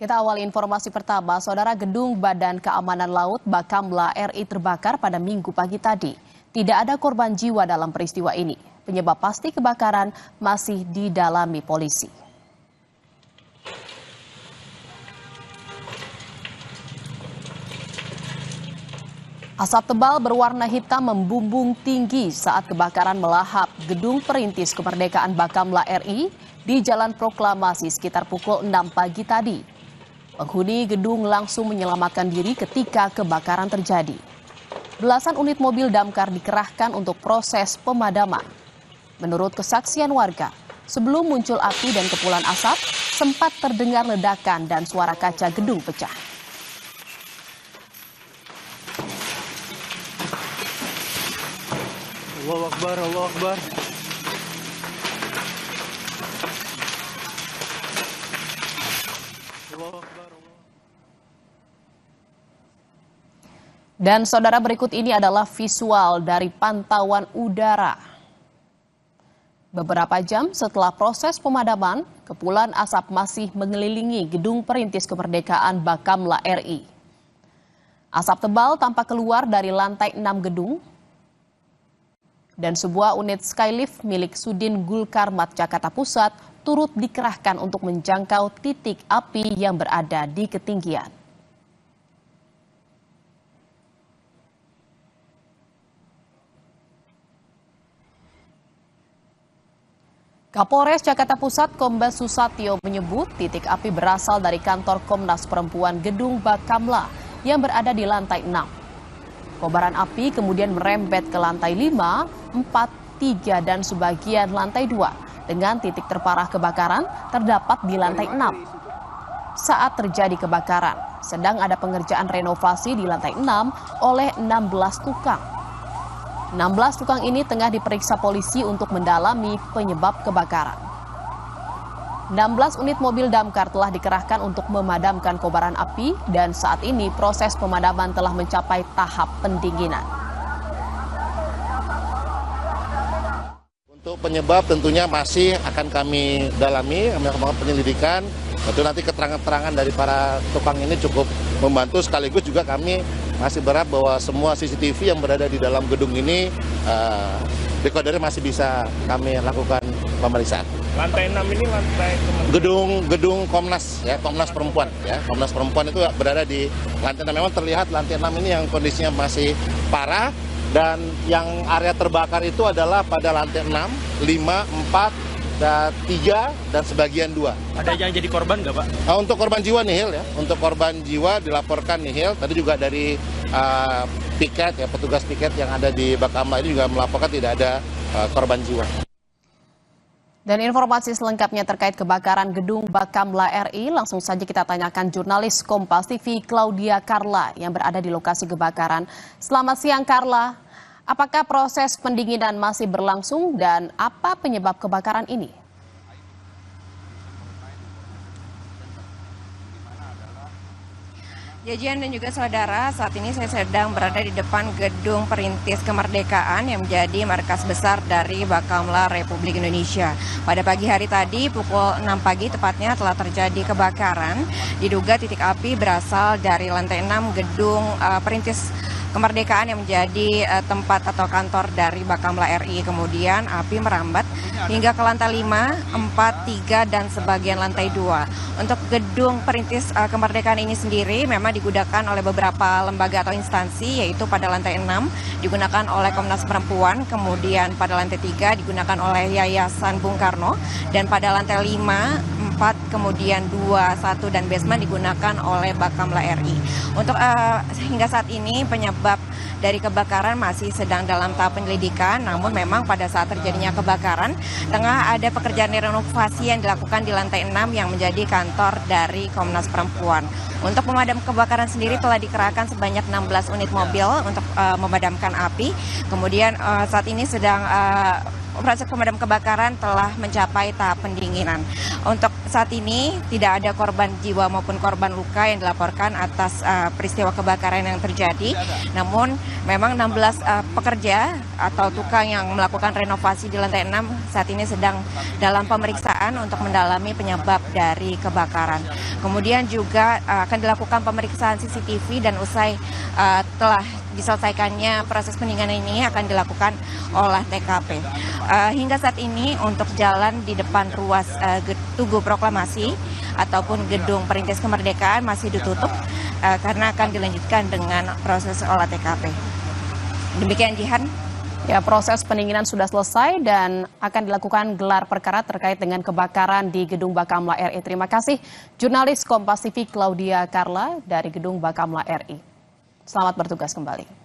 Kita awali informasi pertama, Saudara. Gedung Badan Keamanan Laut Bakamla RI terbakar pada Minggu pagi tadi. Tidak ada korban jiwa dalam peristiwa ini. Penyebab pasti kebakaran masih didalami polisi. Asap tebal berwarna hitam membumbung tinggi saat kebakaran melahap Gedung Perintis Kemerdekaan Bakamla RI di Jalan Proklamasi sekitar pukul 6 pagi tadi. Penghuni gedung langsung menyelamatkan diri ketika kebakaran terjadi. Belasan unit mobil damkar dikerahkan untuk proses pemadaman. Menurut kesaksian warga, sebelum muncul api dan kepulan asap, sempat terdengar ledakan dan suara kaca gedung pecah. Allahu Akbar, Allahu Akbar. Allahu Akbar. Dan saudara, berikut ini adalah visual dari pantauan udara. Beberapa jam setelah proses pemadaman, kepulan asap masih mengelilingi Gedung Perintis Kemerdekaan Bakamla RI. Asap tebal tampak keluar dari lantai 6 gedung, dan sebuah unit skylift milik Sudin Gulkarmat Jakarta Pusat turut dikerahkan untuk menjangkau titik api yang berada di ketinggian. Kapolres Jakarta Pusat Kombes Susatyo menyebut titik api berasal dari kantor Komnas Perempuan Gedung Bakamla yang berada di lantai 6. Kobaran api kemudian merembet ke lantai 5, 4, 3, dan sebagian lantai 2. Dengan titik terparah kebakaran terdapat di lantai 6. Saat terjadi kebakaran, sedang ada pengerjaan renovasi di lantai 6 oleh 16 tukang. 16 tukang ini tengah diperiksa polisi untuk mendalami penyebab kebakaran. 16 unit mobil damkar telah dikerahkan untuk memadamkan kobaran api dan saat ini proses pemadaman telah mencapai tahap pendinginan. Untuk penyebab tentunya masih akan kami dalami, kami lakukan penyelidikan. Tentu nanti keterangan-keterangan dari para tukang ini cukup membantu, sekaligus juga kami masih berharap bahwa semua CCTV yang berada di dalam gedung ini dekodernya masih bisa kami lakukan pemeriksaan. Lantai 6 ini lantai Gedung Komnas ya, Komnas Perempuan ya. Komnas Perempuan itu berada di lantai 6. Memang terlihat lantai 6 ini yang kondisinya masih parah, dan yang area terbakar itu adalah pada lantai 6, 5, 4, dan 3 dan sebagian 2. Ada yang jadi korban nggak, Pak? Untuk korban jiwa nihil ya. Untuk korban jiwa dilaporkan nihil. Tadi juga dari piket ya, petugas piket yang ada di Bakamla ini juga melaporkan tidak ada korban jiwa. Dan informasi selengkapnya terkait kebakaran Gedung Bakamla RI langsung saja kita tanyakan jurnalis Kompas TV Claudia Carla yang berada di lokasi kebakaran. Selamat siang Carla, apakah proses pendinginan masih berlangsung dan apa penyebab kebakaran ini? Jajian dan juga saudara, saat ini saya sedang berada di depan Gedung Perintis Kemerdekaan yang menjadi markas besar dari Bakamla Republik Indonesia. Pada pagi hari tadi pukul 6 pagi tepatnya telah terjadi kebakaran. Diduga titik api berasal dari lantai 6 Gedung Perintis Kemerdekaan yang menjadi tempat atau kantor dari Bakamla RI. Kemudian api merambat hingga ke lantai 5, 4, 3, dan sebagian lantai 2. Untuk Gedung Perintis Kemerdekaan ini sendiri memang digunakan oleh beberapa lembaga atau instansi, yaitu pada lantai 6 digunakan oleh Komnas Perempuan, kemudian pada lantai 3 digunakan oleh Yayasan Bung Karno, dan pada lantai 5, 4, kemudian 2, 1, dan basement digunakan oleh Bakamla RI. Untuk hingga saat ini penyebab dari kebakaran masih sedang dalam tahap penyelidikan, namun memang pada saat terjadinya kebakaran tengah ada pekerjaan renovasi yang dilakukan di lantai 6 yang menjadi kantor dari Komnas Perempuan. Untuk pemadam kebakaran sendiri telah dikerahkan sebanyak 16 unit mobil untuk memadamkan api. Kemudian saat ini sedang proses pemadam kebakaran telah mencapai tahap pendinginan. Untuk saat ini tidak ada korban jiwa maupun korban luka yang dilaporkan atas peristiwa kebakaran yang terjadi. Namun memang 16 pekerja atau tukang yang melakukan renovasi di lantai 6 saat ini sedang dalam pemeriksaan untuk mendalami penyebab dari kebakaran. Kemudian juga akan dilakukan pemeriksaan CCTV dan usai telah diselesaikannya proses pendinginan ini akan dilakukan olah TKP. Hingga saat ini untuk jalan di depan ruas Tugu Proklamasi ataupun Gedung Perintis Kemerdekaan masih ditutup karena akan dilanjutkan dengan proses olah TKP. Demikian Jihan. Ya, proses pendinginan sudah selesai dan akan dilakukan gelar perkara terkait dengan kebakaran di Gedung Bakamla RI. Terima kasih jurnalis Kompas TV Claudia Carla dari Gedung Bakamla RI. Selamat bertugas kembali.